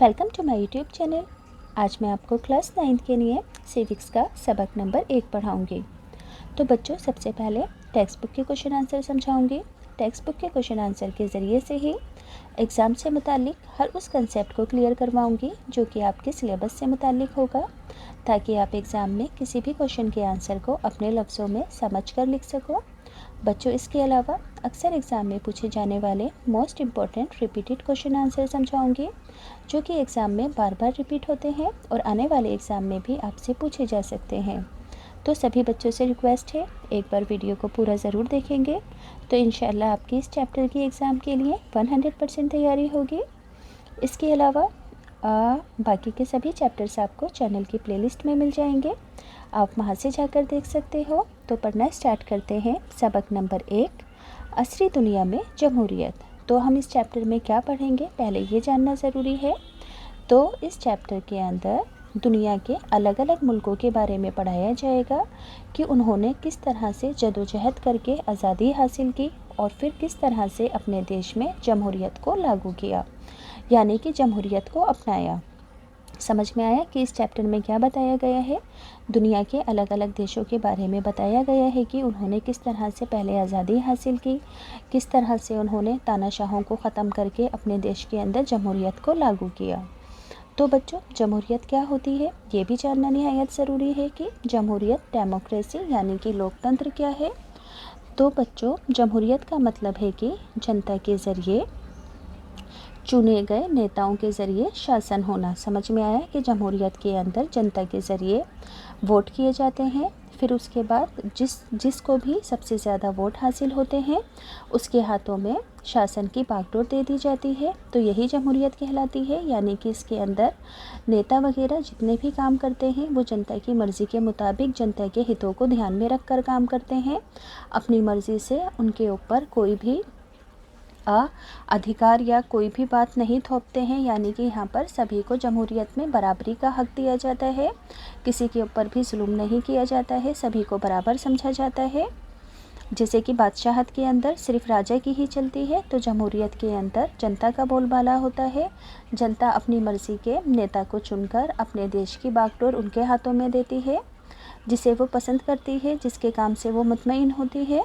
Welcome to my YouTube channel. आज मैं आपको क्लास 9 के लिए सिविक्स का सबक नंबर 1 पढ़ाऊंगी। तो बच्चों, सबसे पहले टेक्स्ट बुक के क्वेश्चन आंसर समझाऊंगी। टेक्स्ट बुक के क्वेश्चन आंसर के ज़रिए से ही एग्ज़ाम से मुतालिक हर उस कंसेप्ट को क्लियर करवाऊंगी जो कि आपके सिलेबस से मुतालिक होगा, ताकि आप एग्ज़ाम में किसी भी क्वेश्चन के आंसर को अपने लफ्ज़ों में समझ कर लिख सको। बच्चों, इसके अलावा अक्सर एग्ज़ाम में पूछे जाने वाले most important repeated question answer समझाऊंगी, जो कि एग्ज़ाम में बार बार रिपीट होते हैं और आने वाले एग्ज़ाम में भी आपसे पूछे जा सकते हैं। तो सभी बच्चों से रिक्वेस्ट है, एक बार वीडियो को पूरा ज़रूर देखेंगे तो इंशाल्लाह आपकी इस चैप्टर की एग्ज़ाम के लिए 100% तैयारी होगी। इसके अलावा बाकी के सभी चैप्टर्स आपको चैनल की प्लेलिस्ट में मिल जाएंगे, आप वहां से जाकर देख सकते हो। तो पढ़ना स्टार्ट करते हैं। सबक नंबर 1, असरी दुनिया में जमहूरियत। तो हम इस चैप्टर में क्या पढ़ेंगे, पहले ये जानना ज़रूरी है। तो इस चैप्टर के अंदर दुनिया के अलग अलग मुल्कों के बारे में पढ़ाया जाएगा कि उन्होंने किस तरह से जदोजहद करके आज़ादी हासिल की और फिर किस तरह से अपने देश में जमहूरियत को लागू किया, यानी कि जमहूरियत को अपनाया। समझ में आया कि इस चैप्टर में क्या बताया गया है। दुनिया के अलग अलग देशों के बारे में बताया गया है कि उन्होंने किस तरह से पहले आज़ादी हासिल की, किस तरह से उन्होंने तानाशाहों को ख़त्म करके अपने देश के अंदर जमहूरियत को लागू किया। तो बच्चों, जमहूरियत क्या होती है ये भी जानना निहायत ज़रूरी है कि जमहूरियत डेमोक्रेसी यानी कि लोकतंत्र क्या है। तो बच्चों, जमहूरियत का मतलब है कि जनता के ज़रिए चुने गए नेताओं के ज़रिए शासन होना। समझ में आया कि जमहूरियत के अंदर जनता के ज़रिए वोट किए जाते हैं, फिर उसके बाद जिसको भी सबसे ज़्यादा वोट हासिल होते हैं उसके हाथों में शासन की बागडोर दे दी जाती है। तो यही जमहूरियत कहलाती है, यानी कि इसके अंदर नेता वगैरह जितने भी काम करते हैं वो जनता की मर्ज़ी के मुताबिक जनता के हितों को ध्यान में रख कर काम करते हैं। अपनी मर्ज़ी से उनके ऊपर कोई भी अधिकार या कोई भी बात नहीं थोपते हैं, यानी कि यहाँ पर सभी को जमहूरियत में बराबरी का हक दिया जाता है, किसी के ऊपर भी जुल्म नहीं किया जाता है, सभी को बराबर समझा जाता है। जैसे कि बादशाहत के अंदर सिर्फ राजा की ही चलती है, तो जमहूरियत के अंदर जनता का बोलबाला होता है। जनता अपनी मर्ज़ी के नेता को चुनकर अपने देश की बागडोर उनके हाथों में देती है, जिसे वो पसंद करती है, जिसके काम से वो मुतमईन होती है।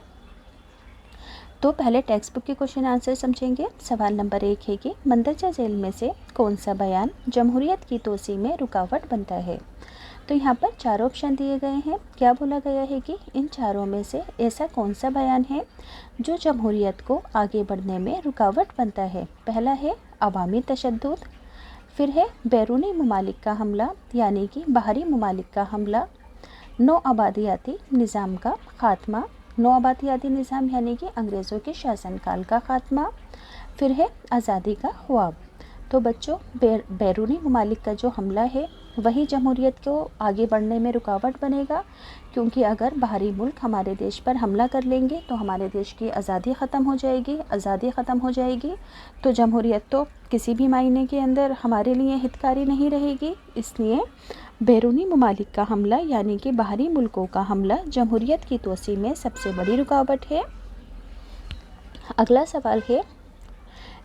तो पहले टेक्स्ट बुक के क्वेश्चन आंसर समझेंगे। सवाल नंबर 1 है कि मंदरजा झेल में से कौन सा बयान जमहूरियत की तोसी में रुकावट बनता है। तो यहाँ पर 4 ऑप्शन दिए गए हैं। क्या बोला गया है कि इन चारों में से ऐसा कौन सा बयान है जो जमहूरियत को आगे बढ़ने में रुकावट बनता है। पहला है अवामी तशद्दुद, फिर है बैरूनी ममालिक का हमला यानी कि बाहरी ममालिक का हमला, नौ आबादियाती निज़ाम का ख़ात्मा, नौ आबादियाती निज़ाम यानी कि अंग्रेज़ों के शासनकाल का ख़ात्मा, फिर है आज़ादी का ख्वाब। तो बच्चों, बैरूनी ममालिक का जो हमला है वही जमहूरियत को आगे बढ़ने में रुकावट बनेगा, क्योंकि अगर बाहरी मुल्क हमारे देश पर हमला कर लेंगे तो हमारे देश की आज़ादी ख़त्म हो जाएगी। आज़ादी ख़त्म हो जाएगी तो जमहूरियत तो किसी भी मायने के अंदर हमारे लिए हितकारी नहीं रहेगी। इसलिए बैरूनी ममालिक का हमला यानी कि बाहरी मुल्कों का हमला जमहूरियत की तोसी में सबसे बड़ी रुकावट है। अगला सवाल है,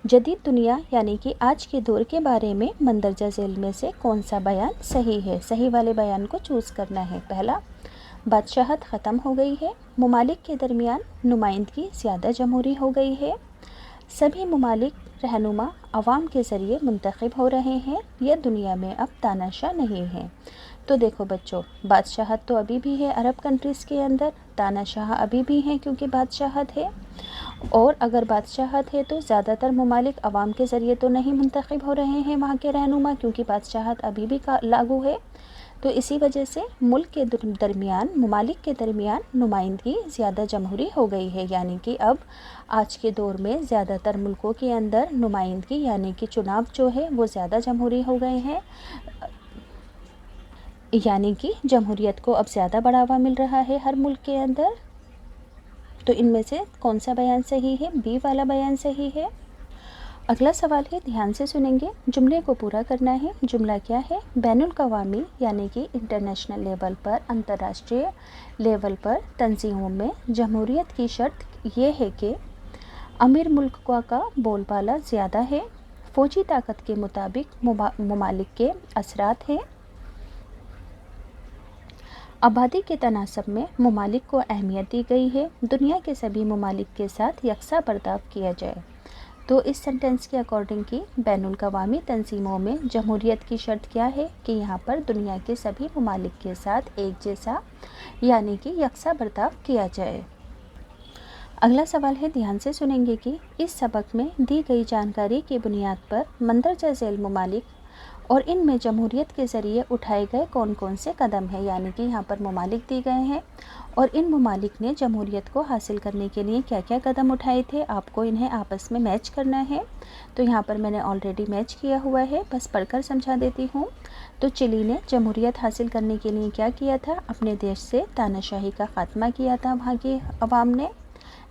जदीद दुनिया यानी कि आज के दौर के बारे में मंदरजा झेल में से कौन सा बयान सही है। सही वाले बयान को चूज़ करना है। पहला, बादशाहत ख़त्म हो गई है, ममालिक के दरमियान नुमाइंदगी ज़्यादा जमहूरी हो गई है, सभी ममालिक रहनुमा अवाम के ज़रिए मुंतखब हो रहे हैं, यह दुनिया में अब तानाशाह नहीं है। तो देखो बच्चों, बादशाहत तो अभी भी है अरब कंट्रीज़ के अंदर, तानाशाह अभी भी हैं क्योंकि बादशाहत है। और अगर बादशाहत है तो ज़्यादातर ममालिक अवाम के ज़रिए तो नहीं मुंतखब हो रहे हैं वहाँ के रहनुमा, क्योंकि बादशाहत अभी भी लागू है। तो इसी वजह से मुल्क के दरमियान ममालिक के दरमियान नुमाइंदगी ज़्यादा जमहूरी हो गई है, यानी कि अब आज के दौर में ज़्यादातर मुल्कों के अंदर नुमाइंदगी यानी कि चुनाव जो है वो ज़्यादा जमहूरी हो गए हैं, यानी कि जमहूरियत को अब ज़्यादा बढ़ावा मिल रहा है हर मुल्क के अंदर। तो इनमें से कौन सा बयान सही है, बी वाला बयान सही है। अगला सवाल है, ध्यान से सुनेंगे, जुमले को पूरा करना है। जुमला क्या है, बैनुल कवामी यानी कि इंटरनेशनल लेवल पर, अंतर्राष्ट्रीय लेवल पर तंजीमों में जमहूरियत की शर्त ये है कि अमीर मुल्क का बोलबाला ज़्यादा है, फौजी ताकत के मुताबिक ममालिक के असरात हैं। आबादी के तनासब में ममालिक को अहमियत दी गई है। दुनिया के सभी ममालिक के साथ यकसा बर्ताव किया जाए। तो इस सेंटेंस के अकॉर्डिंग की बैनुल अवामी तंजीमों में जमहूरियत की शर्त क्या है कि यहाँ पर दुनिया के सभी ममालिक के साथ एक जैसा यानी कि यकसा बर्ताव किया जाए। अगला सवाल है, ध्यान से सुनेंगे कि इस सबक में दी गई जानकारी की बुनियाद पर मंदरजा झेल ममालिक और इनमें जमहूरियत के ज़रिए उठाए गए कौन कौन से कदम हैं, यानी कि यहाँ पर ममालिक दिए गए हैं और इन ममालिक ने जमहूरियत को हासिल करने के लिए क्या क्या कदम उठाए थे, आपको इन्हें आपस में मैच करना है। तो यहाँ पर मैंने ऑलरेडी मैच किया हुआ है, बस पढ़कर समझा देती हूँ। तो चिली ने जमहूरियत हासिल करने के लिए क्या किया था, अपने देश से तानाशाही का ख़ात्मा किया था वहाँ की अवाम ने।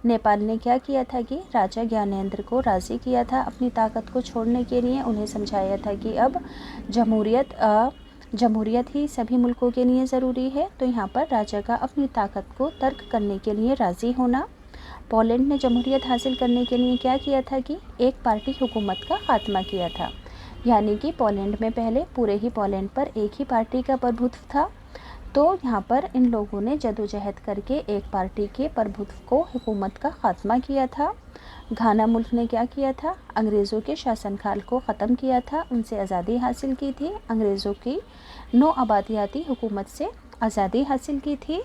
नेपाल ने क्या किया था कि राजा ज्ञानेंद्र को राज़ी किया था अपनी ताकत को छोड़ने के लिए, उन्हें समझाया था कि अब जमहूरियत ही सभी मुल्कों के लिए ज़रूरी है। तो यहाँ पर राजा का अपनी ताकत को तर्क करने के लिए राज़ी होना। पोलैंड ने जमहूरियत हासिल करने के लिए क्या किया था कि एक पार्टी हुकूमत का ख़ात्मा किया था, यानी कि पोलैंड में पहले पूरे ही पोलैंड पर एक ही पार्टी का प्रभुत्व था। तो यहाँ पर इन लोगों ने जदोजहद करके एक पार्टी के प्रभुत्व को हुकूमत का ख़ात्मा किया था। घाना मुल्क ने क्या किया था, अंग्रेज़ों के शासनकाल को ख़त्म किया था, उनसे आज़ादी हासिल की थी, अंग्रेज़ों की नौ आबादियाती हुकूमत से आज़ादी हासिल की थी।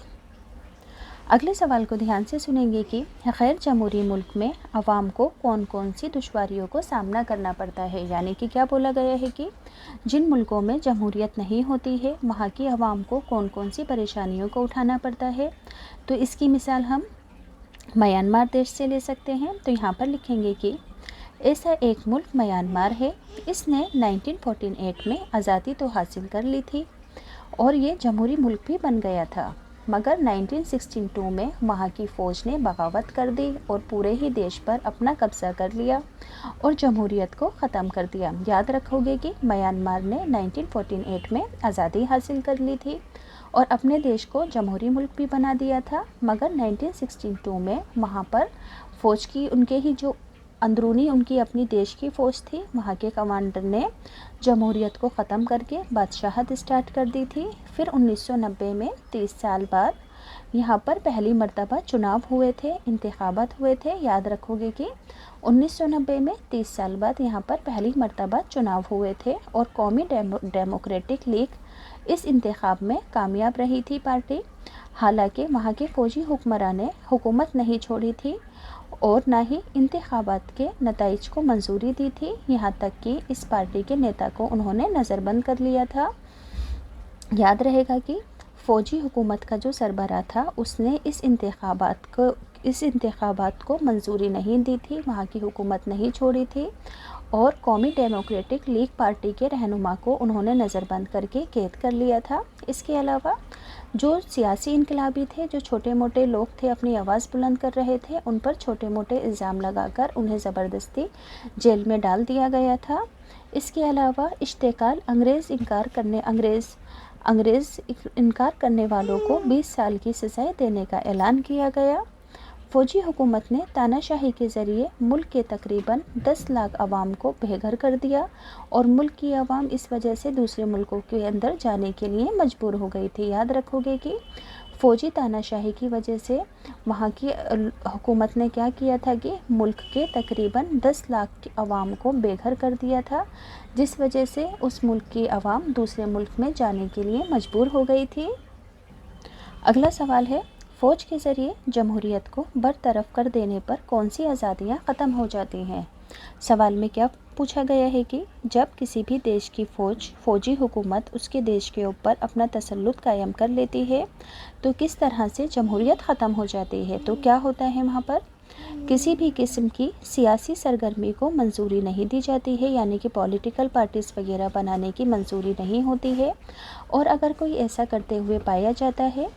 अगले सवाल को ध्यान से सुनेंगे कि गैर जमहूरी मुल्क में आवाम को कौन कौन सी दुश्वारियों को सामना करना पड़ता है, यानी कि क्या बोला गया है कि जिन मुल्कों में जमहूरियत नहीं होती है वहाँ की आवाम को कौन कौन सी परेशानियों को उठाना पड़ता है। तो इसकी मिसाल हम म्यांमार देश से ले सकते हैं। तो यहाँ पर लिखेंगे कि ऐसा एक मुल्क म्यांमार है, इसने 1948 में आज़ादी तो हासिल कर ली थी और ये जमहूरी मुल्क भी बन गया था, मगर 1962 में वहाँ की फ़ौज ने बगावत कर दी और पूरे ही देश पर अपना कब्ज़ा कर लिया और जमहूरियत को ख़त्म कर दिया। याद रखोगे कि म्यांमार ने 1948 में आज़ादी हासिल कर ली थी और अपने देश को जमहूरी मुल्क भी बना दिया था, मगर 1962 में वहाँ पर फ़ौज की उनके ही जो अंदरूनी उनकी अपनी देश की फ़ौज थी, वहाँ के कमांडर ने जमहूरियत को ख़त्म करके बादशाहत स्टार्ट कर दी थी। फिर 1990 में 30 साल बाद यहाँ पर पहली मर्तबा चुनाव हुए थे, इंतखाबात हुए थे। याद रखोगे कि 1990 में 30 साल बाद यहाँ पर पहली मर्तबा चुनाव हुए थे और कौमी डेमोक्रेटिक लीग इस इंतखाब में कामयाब रही थी पार्टी। हालांकि वहाँ के फ़ौजी हुक्मरान ने हुकूमत नहीं छोड़ी थी और ना ही इंतखाबात के नताइज को मंजूरी दी थी, यहाँ तक कि इस पार्टी के नेता को उन्होंने नज़रबंद कर लिया था। याद रहेगा कि फ़ौजी हुकूमत का जो सरबराह था उसने इस इंतखाबात को मंजूरी नहीं दी थी, वहाँ की हुकूमत नहीं छोड़ी थी और कौमी डेमोक्रेटिक लीग पार्टी के रहनुमा को उन्होंने नज़रबंद करके कैद कर लिया था। इसके अलावा जो सियासी इनकलाबी थे, जो छोटे मोटे लोग थे अपनी आवाज़ बुलंद कर रहे थे, उन पर छोटे मोटे इल्ज़ाम लगाकर उन्हें ज़बरदस्ती जेल में डाल दिया गया था। इसके अलावा इश्तेकाल अंग्रेज़ इनकार करने वालों को 20 साल की सज़ाएं देने का ऐलान किया गया। फ़ौजी हुकूमत ने तानाशाही के ज़रिए मुल्क के तकरीबन 10 लाख आवाम को बेघर कर दिया और मुल्क की आवाम इस वजह से दूसरे मुल्कों के अंदर जाने के लिए मजबूर हो गई थी। याद रखोगे कि फ़ौजी तानाशाही की वजह से वहाँ की हुकूमत ने क्या किया था कि मुल्क के तकरीबन 10 लाख की आवाम को बेघर कर दिया था, जिस वजह से उस मुल्क की आवाम दूसरे मुल्क में जाने के लिए मजबूर हो गई थी। अगला सवाल है, फ़ौज के ज़रिए जमहूरियत को बरतरफ कर देने पर कौन सी आज़ादियाँ ख़त्म हो जाती हैं। सवाल में क्या पूछा गया है कि जब किसी भी देश की फ़ौजी हुकूमत उसके देश के ऊपर अपना तसल्लुत कायम कर लेती है तो किस तरह से जमहूरियत ख़त्म हो जाती है। तो क्या होता है, वहाँ पर किसी भी किस्म की सियासी सरगर्मी को मंजूरी नहीं दी जाती है, यानी कि पॉलिटिकल पार्टीज़ वगैरह बनाने की मंजूरी नहीं होती है और अगर कोई ऐसा करते हुए पाया जाता है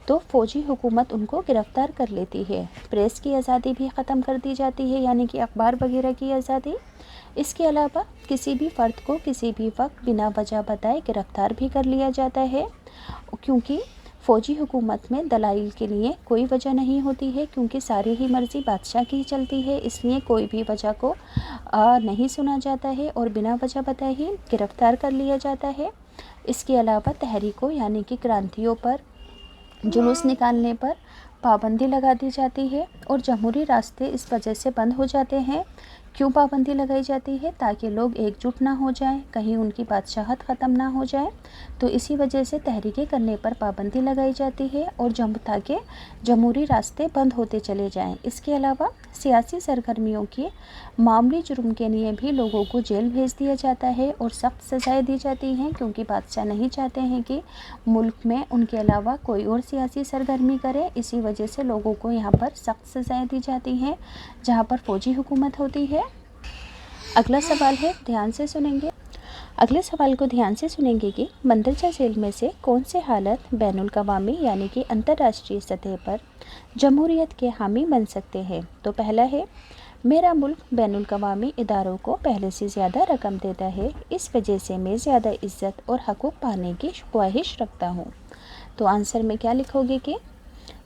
तो फ़ौजी हुकूमत उनको गिरफ़्तार कर लेती है। प्रेस की आज़ादी भी ख़त्म कर दी जाती है, यानी कि अखबार वगैरह की आज़ादी। इसके अलावा किसी भी फ़र्द को किसी भी वक्त बिना वजह बताए गिरफ़्तार भी कर लिया जाता है, क्योंकि फ़ौजी हुकूमत में दलाइल के लिए कोई वजह नहीं होती है, क्योंकि सारी ही मर्ज़ी बादशाह की चलती है, इसलिए कोई भी वजह को नहीं सुना जाता है और बिना वजह बताए ही गिरफ्तार कर लिया जाता है। इसके अलावा तहरीकों यानी कि क्रांतियों पर, जुलूस निकालने पर पाबंदी लगा दी जाती है और जमहूरी रास्ते इस वजह से बंद हो जाते हैं। क्यों पाबंदी लगाई जाती है? ताकि लोग एकजुट ना हो जाएं, कहीं उनकी बादशाहत ख़त्म ना हो जाए, तो इसी वजह से तहरीकें करने पर पाबंदी लगाई जाती है और ताकि जमहूरी रास्ते बंद होते चले जाएं। इसके अलावा सियासी सरगर्मियों के मामूली जुर्म के लिए भी लोगों को जेल भेज दिया जाता है और सख्त सज़ाएं दी जाती हैं, क्योंकि बादशाह नहीं चाहते हैं कि मुल्क में उनके अलावा कोई और सियासी सरगर्मी करे। इसी वजह से लोगों को यहाँ पर सख्त सज़ाएं दी जाती हैं जहाँ पर फ़ौजी हुकूमत होती है। अगला सवाल है, ध्यान से सुनेंगे। अगले सवाल को ध्यान से सुनेंगे कि मंदरजा जेल में से कौन से हालत बैनुल कवामी यानी कि अंतर्राष्ट्रीय सतह पर जमहूरियत के हामी बन सकते हैं। तो पहला है, मेरा मुल्क बैनुल कवामी इदारों को पहले से ज़्यादा रकम देता है, इस वजह से मैं ज़्यादा इज़्ज़त और हकूक़ पाने की ख्वाहिश रखता हूँ। तो आंसर में क्या लिखोगे कि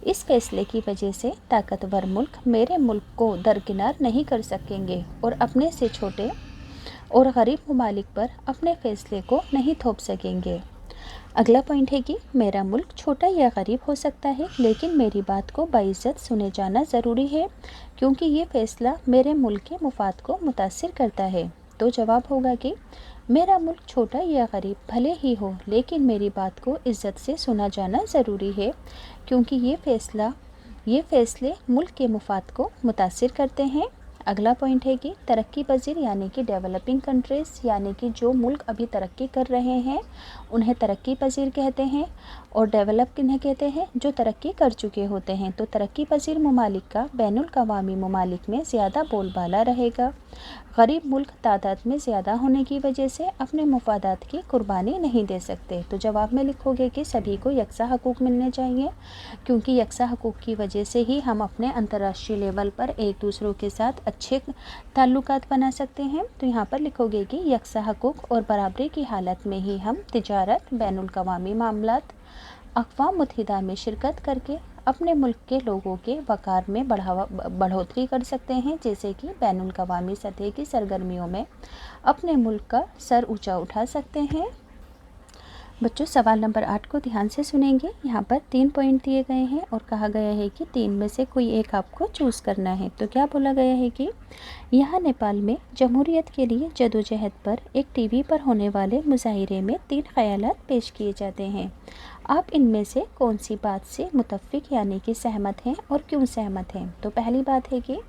इस फैसले की वजह से ताकतवर मुल्क मेरे मुल्क को दरकिनार नहीं कर सकेंगे और अपने से छोटे और गरीब ममालिक पर अपने फ़ैसले को नहीं थोप सकेंगे। अगला पॉइंट है कि मेरा मुल्क छोटा या गरीब हो सकता है, लेकिन मेरी बात को बाइज़्ज़त सुने जाना ज़रूरी है, क्योंकि ये फ़ैसला मेरे मुल्क के मुफाद को मुतासिर करता है। तो जवाब होगा कि मेरा मुल्क छोटा या गरीब भले ही हो, लेकिन मेरी बात को इज़्ज़त से सुना जाना ज़रूरी है, क्योंकि ये फ़ैसले मुल्क के मुफाद को मुतासिर करते हैं। अगला पॉइंट है कि तरक्की पजीर यानी कि डेवलपिंग कंट्रीज़ यानी कि जो मुल्क अभी तरक्की कर रहे हैं उन्हें तरक्की पजीर कहते हैं, और डेवलप किन्हें कहते हैं? जो तरक्की कर चुके होते हैं। तो तरक्की पजीर ममालिक का बैनुल कवामी ममालिक में ज़्यादा बोलबाला रहेगा। गरीब मुल्क तादाद में ज़्यादा होने की वजह से अपने मफादात की कुर्बानी नहीं दे सकते। तो जवाब में लिखोगे कि सभी को यकसा हकूक़ मिलने चाहिए, क्योंकि यकसा हकूक़ की वजह से ही हम अपने अंतर्राष्ट्रीय लेवल पर एक दूसरों के साथ अच्छे ताल्लुकात बना सकते हैं। तो यहाँ पर लिखोगे कि यकसा हकूक़ और बराबरी की हालत में ही हम तिजारत, बैनुल कवामी मामलात, अक़वाम मुत्तहिदा में शिरकत करके अपने मुल्क के लोगों के वक़ार में बढ़ोतरी कर सकते हैं, जैसे कि बैनुल कवामी सतह की सरगर्मियों में अपने मुल्क का सर ऊंचा उठा सकते हैं। बच्चों, सवाल नंबर 8 को ध्यान से सुनेंगे। यहाँ पर 3 पॉइंट दिए गए हैं और कहा गया है कि 3 में से कोई एक आपको चूज़ करना है। तो क्या बोला गया है कि यहाँ नेपाल में जमहूरियत के लिए जदोजहद पर एक टीवी पर होने वाले मुजाहिरे में 3 ख़यालात पेश किए जाते हैं। आप इनमें से कौन सी बात से मुतफ़िक़ यानी कि सहमत हैं और क्यों सहमत हैं? तो पहली बात है कि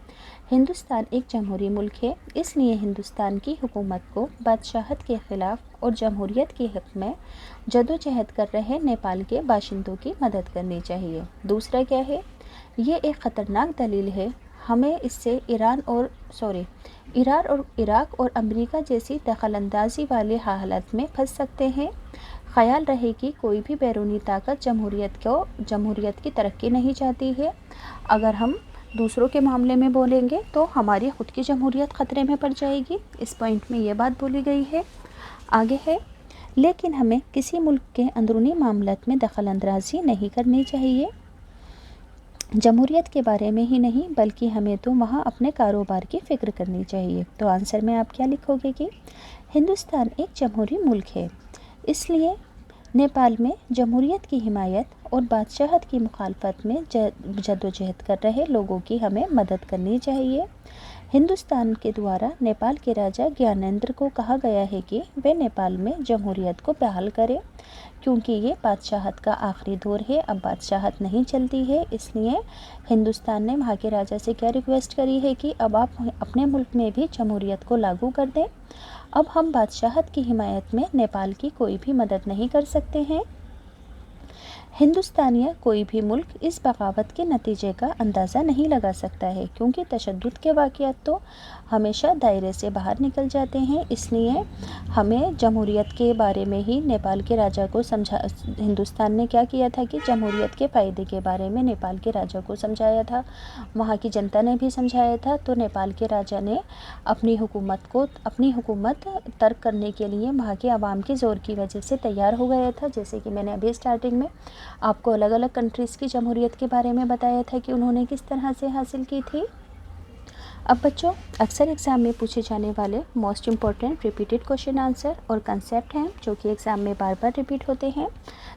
हिंदुस्तान एक जमहूरी मुल्क है, इसलिए हिंदुस्तान की हुकूमत को बादशाहत के ख़िलाफ़ और जमहूरियत के हक़ में जदोजहद कर रहे नेपाल के बाशिंदों की मदद करनी चाहिए। दूसरा क्या है? ये एक ख़तरनाक दलील है, हमें इससे ईरान और इराक़ और अमेरिका जैसी दखलंदाजी वाले हालात में फंस सकते हैं। ख़याल रहे कि कोई भी बैरूनी ताकत जमहूरियत की तरक्की नहीं चाहती है। अगर हम दूसरों के मामले में बोलेंगे तो हमारी ख़ुद की जमहूरियत ख़तरे में पड़ जाएगी। इस पॉइंट में ये बात बोली गई है। आगे है, लेकिन हमें किसी मुल्क के अंदरूनी मामलात में दखलंदाजी नहीं करनी चाहिए। जमहूरियत के बारे में ही नहीं, बल्कि हमें तो वहाँ अपने कारोबार की फ़िक्र करनी चाहिए। तो आंसर में आप क्या लिखोगे कि हिंदुस्तान एक जमहूरी मुल्क है, इसलिए नेपाल में जमहूरियत की हिमायत और बादशाहत की मुखालफत में जदोजहद कर रहे लोगों की हमें मदद करनी चाहिए। हिंदुस्तान के द्वारा नेपाल के राजा ज्ञानेंद्र को कहा गया है कि वे नेपाल में जमहूरियत को बहाल करें, क्योंकि ये बादशाहत का आखिरी दौर है, अब बादशाहत नहीं चलती है। इसलिए हिंदुस्तान ने वहाँ के राजा से क्या रिक्वेस्ट करी है कि अब आप अपने मुल्क में भी जमहूरियत को लागू कर दें। अब हम बादशाहत की हिमायत में नेपाल की कोई भी मदद नहीं कर सकते हैं। हिंदुस्तान या कोई भी मुल्क इस बगावत के नतीजे का अंदाज़ा नहीं लगा सकता है, क्योंकि तशद्दुद के वाक़यात तो हमेशा दायरे से बाहर निकल जाते हैं। इसलिए हमें जमहूरियत के बारे में ही नेपाल के राजा को हिंदुस्तान ने क्या किया था कि जमहूरियत के फ़ायदे के बारे में नेपाल के राजा को समझाया था, वहाँ की जनता ने भी समझाया था। तो नेपाल के राजा ने अपनी हुकूमत तर्क करने के लिए वहाँ के आवाम के ज़ोर की वजह से तैयार हो गया था। जैसे कि मैंने अभी स्टार्टिंग में आपको अलग अलग कंट्रीज़ की जमहूरियत के बारे में बताया था कि उन्होंने किस तरह से हासिल की थी। اب بچوں اکثر ایگزام میں پوچھے جانے والے most important repeated question answer اور کنسیپٹ ہیں جو کہ ایگزام میں بار بار ریپیٹ ہوتے ہیں،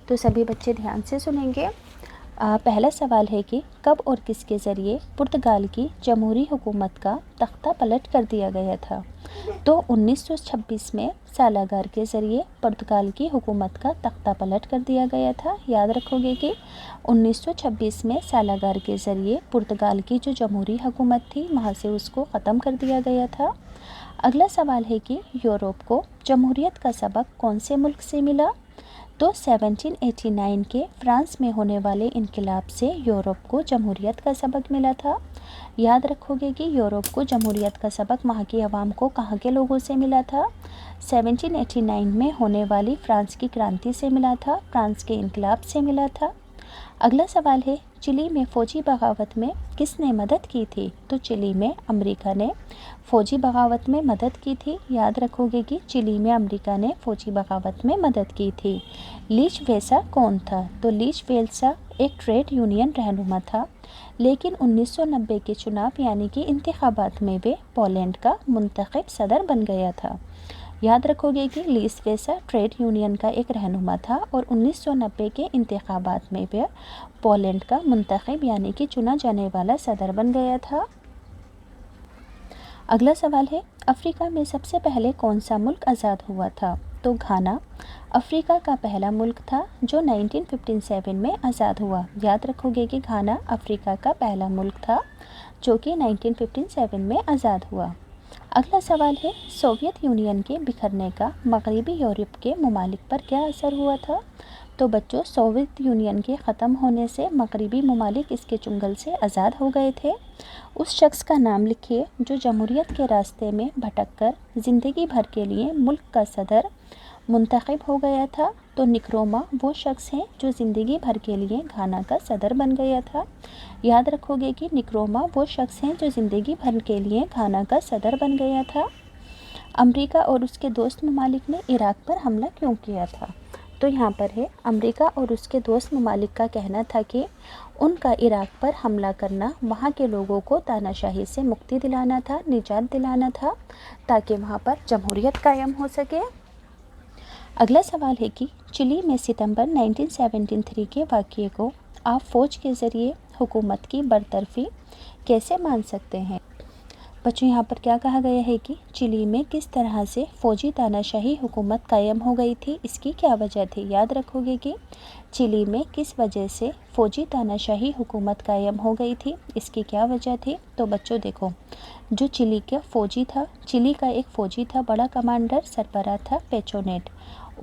تو سبھی بچے دھیان سے سنیں گے۔ پہلا سوال ہے کہ کب اور کس کے ذریعے پرتگال کی جمہوری حکومت کا تختہ پلٹ کر دیا گیا تھا؟ تو 1926 میں سالاگار کے ذریعے پرتگال کی حکومت کا تختہ پلٹ کر دیا گیا تھا۔ یاد رکھو گے کہ 1926 میں سالاگار کے ذریعے پرتگال کی جو جمہوری حکومت تھی وہاں سے اس کو ختم کر دیا گیا تھا۔ اگلا سوال ہے کہ یورپ کو جمہوریت کا سبق کون سے ملک سے ملا؟ تو 1789 کے فرانس میں ہونے والے انقلاب سے یورپ کو جمہوریت کا سبق ملا تھا۔ یاد رکھو گے کہ یورپ کو جمہوریت کا سبق وہاں کی عوام کو کہاں کے لوگوں سے ملا تھا؟ 1789 میں ہونے والی فرانس کی کرانتی سے ملا تھا، فرانس کے انقلاب سے ملا تھا۔ اگلا سوال ہے چلی میں فوجی بغاوت میں کس نے مدد کی تھی؟ تو چلی میں امریکہ نے فوجی بغاوت میں مدد کی تھی۔ یاد رکھو گے کہ چلی میں امریکہ نے فوجی بغاوت میں مدد کی تھی۔ لیچ ویسا کون تھا؟ تو لیچ ویلسا ایک ٹریڈ یونین رہنما تھا، لیکن 1990 کے چناؤ یعنی کہ انتخابات میں وہ پولینڈ کا منتخب صدر بن گیا تھا۔ یاد رکھو گے کہ لیچ ویسا ٹریڈ یونین کا ایک رہنما تھا اور 1990 کے انتخابات میں وہ پولینڈ کا منتخب یعنی کہ چنا جانے والا صدر بن گیا تھا۔ اگلا سوال ہے افریقہ میں سب سے پہلے کون سا ملک آزاد ہوا تھا؟ تو گھانا افریقہ کا پہلا ملک تھا جو 1957 میں آزاد ہوا۔ یاد رکھو گے کہ گھانا افریقہ کا پہلا ملک تھا جو کہ 1957 میں آزاد ہوا۔ اگلا سوال ہے سوویت یونین کے بکھرنے کا مغربی یورپ کے ممالک پر کیا اثر ہوا تھا؟ تو بچوں سوویت یونین کے ختم ہونے سے مغربی ممالک اس کے چنگل سے آزاد ہو گئے تھے۔ اس شخص کا نام لکھیے جو جمہوریت کے راستے میں بھٹک کر زندگی بھر کے لیے ملک کا صدر منتخب ہو گیا تھا۔ تو نکروما وہ شخص ہیں جو زندگی بھر کے لیے گھانا کا صدر بن گیا تھا۔ یاد رکھو گے کہ نکروما وہ شخص ہیں جو زندگی بھر کے لیے گھانا کا صدر بن گیا تھا۔ امریکہ اور اس کے دوست ممالک نے عراق پر حملہ کیوں کیا تھا؟ تو یہاں پر ہے امریکہ اور اس کے دوست ممالک کا کہنا تھا کہ ان کا عراق پر حملہ کرنا وہاں کے لوگوں کو تاناشاہی سے مکتی دلانا تھا، نجات دلانا تھا تاکہ وہاں پر جمہوریت قائم ہو سکے۔ اگلا سوال ہے کہ چلی میں ستمبر 1973 کے واقعے کو آپ فوج کے ذریعے حکومت کی برطرفی کیسے مان سکتے ہیں؟ بچوں یہاں پر کیا کہا گیا ہے کہ چلی میں کس طرح سے فوجی تاناشاہی حکومت قائم ہو گئی تھی، اس کی کیا وجہ تھی؟ یاد رکھو گے کہ چلی میں کس وجہ سے فوجی تاناشاہی حکومت قائم ہو گئی تھی، اس کی کیا وجہ تھی؟ تو بچوں دیکھو جو چلی کا فوجی تھا، چلی کا ایک فوجی تھا، بڑا کمانڈر سربراہ تھا پیچونیٹ،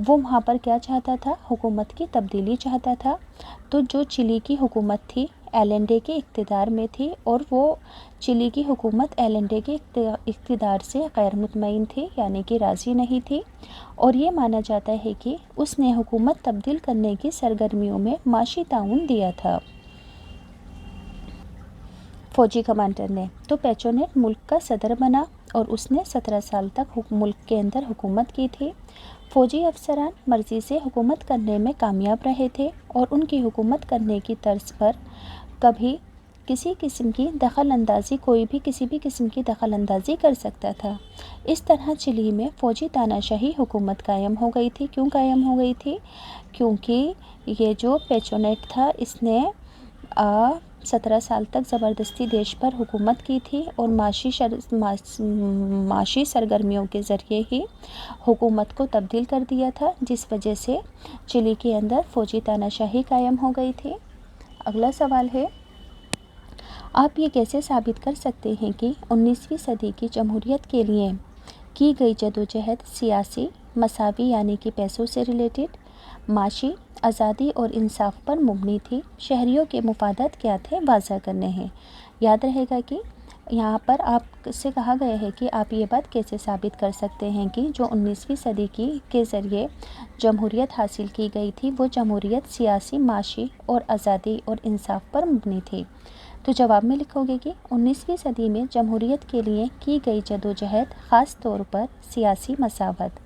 وہ وہاں پر کیا چاہتا تھا؟ حکومت کی تبدیلی چاہتا تھا۔ تو جو چلی کی حکومت تھی ایلنڈے کے اقتدار میں تھی اور وہ چلی کی حکومت ایلنڈے کے اقتدار سے غیر مطمئن تھی یعنی کہ راضی نہیں تھی، اور یہ مانا جاتا ہے کہ اس نے حکومت تبدیل کرنے کی سرگرمیوں میں معاشی تعاون دیا تھا فوجی کمانڈر نے۔ تو پیچونیٹ ملک کا صدر بنا اور اس نے 17 سال تک ملک کے اندر حکومت کی تھی۔ فوجی افسران مرضی سے حکومت کرنے میں کامیاب رہے تھے اور ان کی حکومت کرنے کی طرز پر کبھی کسی قسم کی دخل اندازی کوئی بھی کسی بھی قسم کی دخل اندازی کر سکتا تھا۔ اس طرح چلی میں فوجی تاناشاہی حکومت قائم ہو گئی تھی۔ کیوں قائم ہو گئی تھی؟ کیونکہ یہ جو پیچونیٹ تھا اس نے 17 سال تک زبردستی دیش پر حکومت کی تھی اور معاشی سرگرمیوں کے ذریعے ہی حکومت کو تبدیل کر دیا تھا، جس وجہ سے چلی کے اندر فوجی تاناشاہی قائم ہو گئی تھی۔ اگلا سوال ہے آپ یہ کیسے ثابت کر سکتے ہیں کہ 19ویں صدی کی جمہوریت کے لیے کی گئی جدوجہد سیاسی مساوی یعنی کہ پیسوں سے ریلیٹڈ، معاشی آزادی اور انصاف پر مبنی تھی؟ شہریوں کے مفادات کیا تھے؟ واضح کرنے ہیں۔ یاد رہے گا کہ یہاں پر آپ سے کہا گیا ہے کہ آپ یہ بات کیسے ثابت کر سکتے ہیں کہ جو 19ویں صدی کے ذریعے جمہوریت حاصل کی گئی تھی وہ جمہوریت سیاسی، معاشی اور آزادی اور انصاف پر مبنی تھی؟ تو جواب میں لکھو گے کہ 19ویں صدی میں جمہوریت کے لیے کی گئی جدوجہد خاص طور پر سیاسی مساوات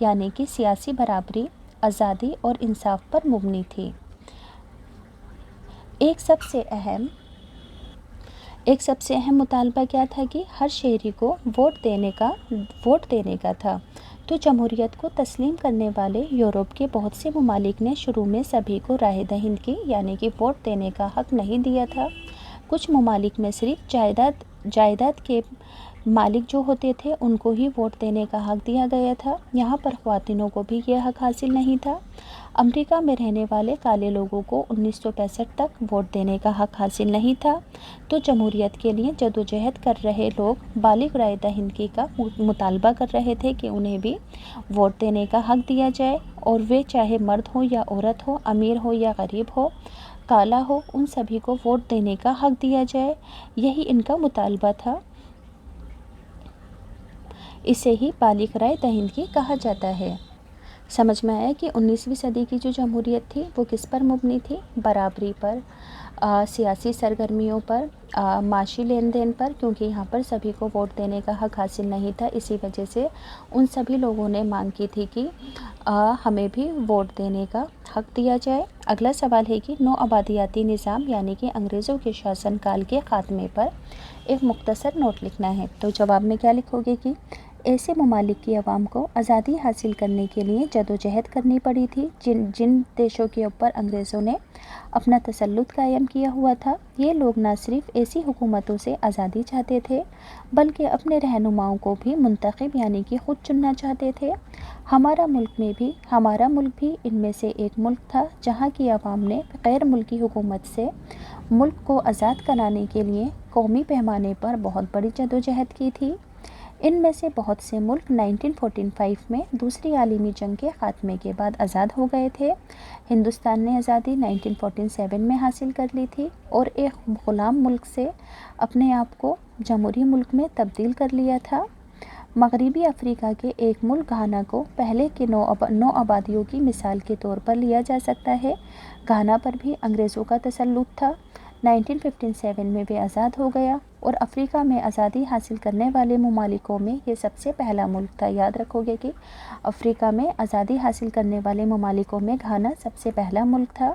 یعنی کہ سیاسی برابری، آزادی اور انصاف پر مبنی تھی۔ ایک سب سے ایک سب سے اہم مطالبہ کیا تھا کہ ہر شہری کو ووٹ دینے کا تھا۔ تو جمہوریت کو تسلیم کرنے والے یورپ کے بہت سے ممالک نے شروع میں سبھی کو رائے دہندگی یعنی کہ ووٹ دینے کا حق نہیں دیا تھا۔ کچھ ممالک میں صرف جائیداد کے مالک جو ہوتے تھے ان کو ہی ووٹ دینے کا حق دیا گیا تھا، یہاں پر خواتینوں کو بھی یہ حق حاصل نہیں تھا۔ امریکہ میں رہنے والے کالے لوگوں کو 1965 تک ووٹ دینے کا حق حاصل نہیں تھا۔ تو جمہوریت کے لیے جدوجہد کر رہے لوگ بالغ رائے دہندگی کا مطالبہ کر رہے تھے کہ انہیں بھی ووٹ دینے کا حق دیا جائے، اور وہ چاہے مرد ہو یا عورت ہو، امیر ہو یا غریب ہو، کالا ہو، ان سبھی کو ووٹ دینے کا حق دیا جائے، یہی ان کا مطالبہ تھا۔ اسے ہی بالغ رائے دہندگی کہا جاتا ہے۔ سمجھ میں آیا کہ 19ویں صدی کی جو جمہوریت تھی وہ کس پر مبنی تھی؟ برابری پر، سیاسی سرگرمیوں پر، معاشی لین دین پر، کیونکہ یہاں پر سبھی کو ووٹ دینے کا حق حاصل نہیں تھا، اسی وجہ سے ان سبھی لوگوں نے مانگ کی تھی کہ ہمیں بھی ووٹ دینے کا حق دیا جائے۔ اگلا سوال ہے کہ نو آبادیاتی نظام یعنی کہ انگریزوں کے شاسن کال کے خاتمے پر ایک مختصر نوٹ لکھنا ہے۔ تو جواب میں کیا لکھو گے کہ ایسے ممالک کی عوام کو آزادی حاصل کرنے کے لیے جدوجہد کرنی پڑی تھی جن دیشوں کے اوپر انگریزوں نے اپنا تسلط قائم کیا ہوا تھا۔ یہ لوگ نہ صرف ایسی حکومتوں سے آزادی چاہتے تھے بلکہ اپنے رہنماؤں کو بھی منتخب یعنی کہ خود چننا چاہتے تھے۔ ہمارا ملک بھی ان میں سے ایک ملک تھا جہاں کی عوام نے غیر ملکی حکومت سے ملک کو آزاد کرانے کے لیے قومی پیمانے پر بہت بڑی جدوجہد کی تھی۔ ان میں سے بہت سے ملک 1945 میں دوسری عالمی جنگ کے خاتمے کے بعد آزاد ہو گئے تھے۔ ہندوستان نے آزادی 1947 میں حاصل کر لی تھی اور ایک غلام ملک سے اپنے آپ کو جمہوری ملک میں تبدیل کر لیا تھا۔ مغربی افریقہ کے ایک ملک گھانا کو پہلے کے نو آبادیوں کی مثال کے طور پر لیا جا سکتا ہے۔ گھانا پر بھی انگریزوں کا تسلط تھا۔ 1957 میں وہ آزاد ہو گیا اور افریقہ میں آزادی حاصل کرنے والے ممالکوں میں یہ سب سے پہلا ملک تھا۔ یاد رکھو گے کہ افریقہ میں آزادی حاصل کرنے والے ممالکوں میں گھانا سب سے پہلا ملک تھا۔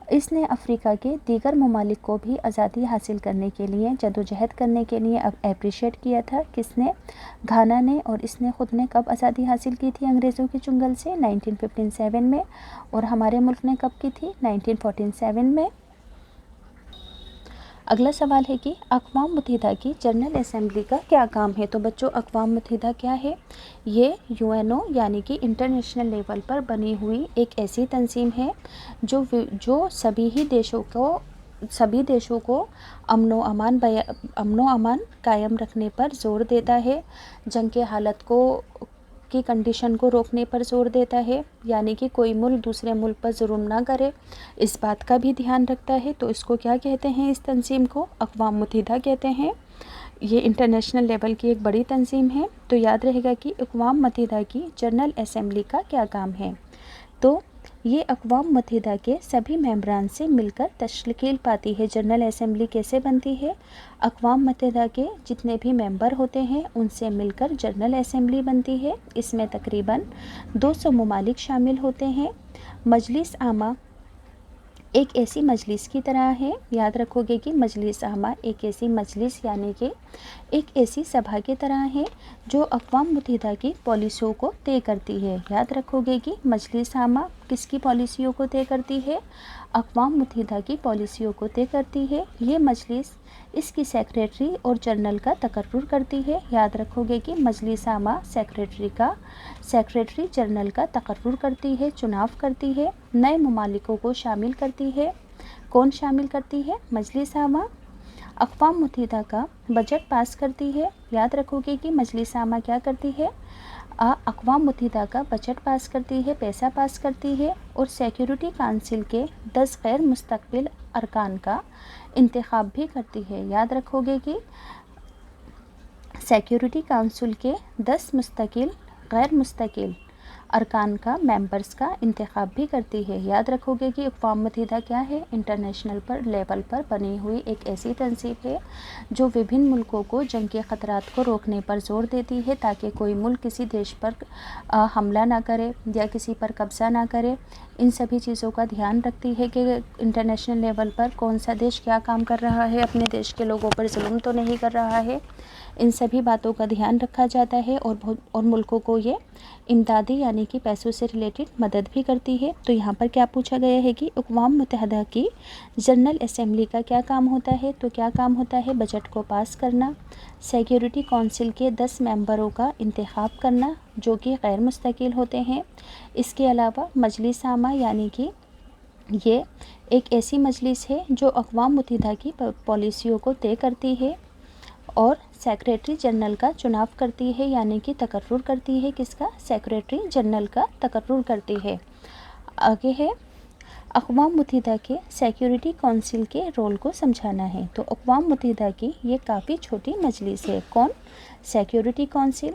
اس نے افریقہ کے دیگر ممالک کو بھی آزادی حاصل کرنے کے لیے جدوجہد کرنے کے لیے اپریشیٹ کیا تھا۔ کس نے؟ گھانا نے۔ اور اس نے خود نے کب آزادی حاصل کی تھی انگریزوں کے چنگل سے؟ 1957 میں۔ اور ہمارے ملک نے کب کی تھی؟ 1947 میں۔ اگلا سوال ہے کہ اقوام متحدہ کی جنرل اسمبلی کا کیا کام ہے؟ تو بچوں اقوام متحدہ کیا ہے؟ یہ UNO یعنی کہ انٹرنیشنل لیول پر بنی ہوئی ایک ایسی تنظیم ہے جو سبھی دیشوں کو امن و امان قائم رکھنے پر زور دیتا ہے، جنگ کے حالت کی کنڈیشن کو روکنے پر زور دیتا ہے، یعنی کہ کوئی ملک دوسرے ملک پر ظلم نہ کرے، اس بات کا بھی دھیان رکھتا ہے۔ تو اس کو کیا کہتے ہیں؟ اس تنظیم کو اقوام متحدہ کہتے ہیں۔ یہ انٹرنیشنل لیول کی ایک بڑی تنظیم ہے۔ تو یاد رہے گا کہ اقوام متحدہ کی جنرل اسمبلی کا کیا کام ہے؟ تو یہ اقوام متحدہ کے سبھی ممبران سے مل کر تشکیل پاتی ہے۔ جنرل اسمبلی کیسے بنتی ہے؟ اقوام متحدہ کے جتنے بھی ممبر ہوتے ہیں ان سے مل کر جنرل اسمبلی بنتی ہے۔ اس میں تقریباً 200 ممالک شامل ہوتے ہیں۔ مجلس عامہ ایک ایسی مجلس کی طرح ہے۔ یاد رکھو گے کہ مجلس عامہ ایک ایسی مجلس یعنی کہ ایک ایسی سبھا کی طرح ہے جو اقوام متحدہ کی پالیسیوں کو طے کرتی ہے۔ یاد رکھو گے کہ مجلس عامہ کس کی پالیسیوں کو طے کرتی ہے؟ اقوام متحدہ کی پالیسیوں کو طے کرتی ہے۔ یہ مجلس اس کی سیکریٹری اور جنرل کا تقرر کرتی ہے۔ یاد رکھو گے کہ مجلس عامہ سیکریٹری جنرل کا تقرر کرتی ہے، چناؤ کرتی ہے، نئے ممالکوں کو شامل کرتی ہے۔ کون شامل کرتی ہے؟ مجلس عامہ۔ اقوام متحدہ کا بجٹ پاس کرتی ہے۔ یاد رکھو گے کہ مجلس عامہ کیا کرتی ہے؟ اقوام متحدہ کا بجٹ پاس کرتی ہے، پیسہ پاس کرتی ہے، اور سیکیورٹی کونسل کے 10 غیر مستقل ارکان کا انتخاب بھی کرتی ہے۔ یاد رکھو گے کہ سیکیورٹی کونسل کے 10 غیر مستقل ارکان کا ممبرز کا انتخاب بھی کرتی ہے۔ یاد رکھو گے کہ اقوام متحدہ کیا ہے؟ انٹرنیشنل لیول پر بنی ہوئی ایک ایسی تنظیم ہے جو وبھن ملکوں کو جنگ کے خطرات کو روکنے پر زور دیتی ہے تاکہ کوئی ملک کسی دیش پر حملہ نہ کرے یا کسی پر قبضہ نہ کرے۔ इन सभी चीज़ों का ध्यान रखती है कि इंटरनेशनल लेवल पर कौन सा देश क्या काम कर रहा है, अपने देश के लोगों पर जुल्म तो नहीं कर रहा है। इन सभी बातों का ध्यान रखा जाता है और मुल्कों को ये इमदादी यानी कि पैसों से रिलेटेड मदद भी करती है। तो यहाँ पर क्या पूछा गया है कि अक़वाम मुत्तहिदा की जनरल असेंबली का क्या काम होता है। तो क्या काम होता है, बजट को पास करना, सिक्योरिटी काउंसिल के 10 मेंबरों का इंतखाब करना जो कि गैर मुस्तकिल होते हैं। इसके अलावा मजलिस आमा यानी कि ये एक ऐसी मजलिस है जो अक़वाम मुत्तहिदा की पॉलिसियों को तय करती है और सेक्रेटरी जनरल का चुनाव करती है यानी कि तकर्रुर करती है। किसका, सेक्रेटरी जनरल का तकर्रुर करती है। आगे है अक़वाम मुत्तहिदा के सिक्योरिटी काउंसिल के रोल को समझाना है। तो अक़वाम मुत्तहिदा की ये काफ़ी छोटी मजलिस है। कौन, सिक्योरिटी काउंसिल,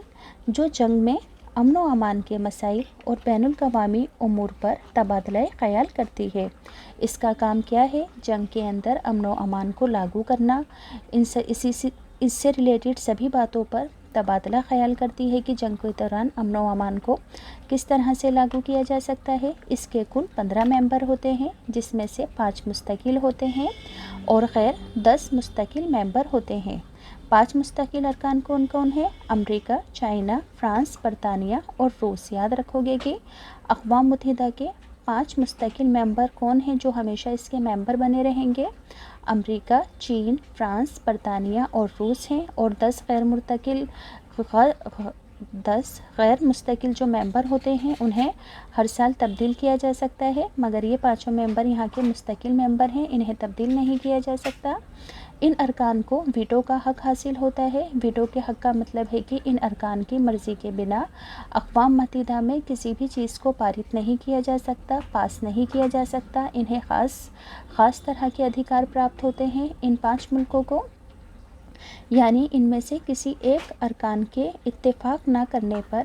जो जंग में अमन व अमान के मसाइल और बैनुल-अक़वामी उमूर पर तबादला ख़याल करती है। इसका काम क्या है, जंग के अंदर अमन व अमान को लागू करना, इससे रिलेटेड सभी बातों पर तबादला ख़याल करती है कि जंग के दौरान अमन व अमान को किस तरह से लागू किया जा सकता है। इसके कुल 15 मेंबर होते हैं जिसमें से 5 मुस्तकिल होते हैं और गैर 10 मुस्तकिल मेंबर होते हैं। 5 मुस्तकिल अरकान कौन कौन है, अमेरिका, चाइना, फ्रांस, बरतानिया और रूस। याद रखोगे कि अक़वाम मुत्तहिदा के 5 मुस्तकिल मेंबर कौन हैं जो हमेशा इसके मेंबर बने रहेंगे, अमेरिका, चीन, फ्रांस, बरतानिया और रूस हैं। और 10 गैर मुस्तकिल जो मेंबर होते हैं उन्हें हर साल तब्दील किया जा सकता है, मगर ये 5 मेंबर यहाँ के मुस्तकिल मेंबर हैं, इन्हें तब्दील नहीं किया जा सकता। इन अरकान को वीटो का हक़ हासिल होता है। वीटो के हक़ का मतलब है कि इन अरकान की मर्ज़ी के बिना अक़वाम मुत्तहिदा में किसी भी चीज़ को पारित नहीं किया जा सकता, पास नहीं किया जा सकता। इन्हें ख़ास तरह के अधिकार प्राप्त होते हैं इन 5 मुल्कों को, यानी इनमें से किसी एक अरकान के इत्तेफाक ना करने पर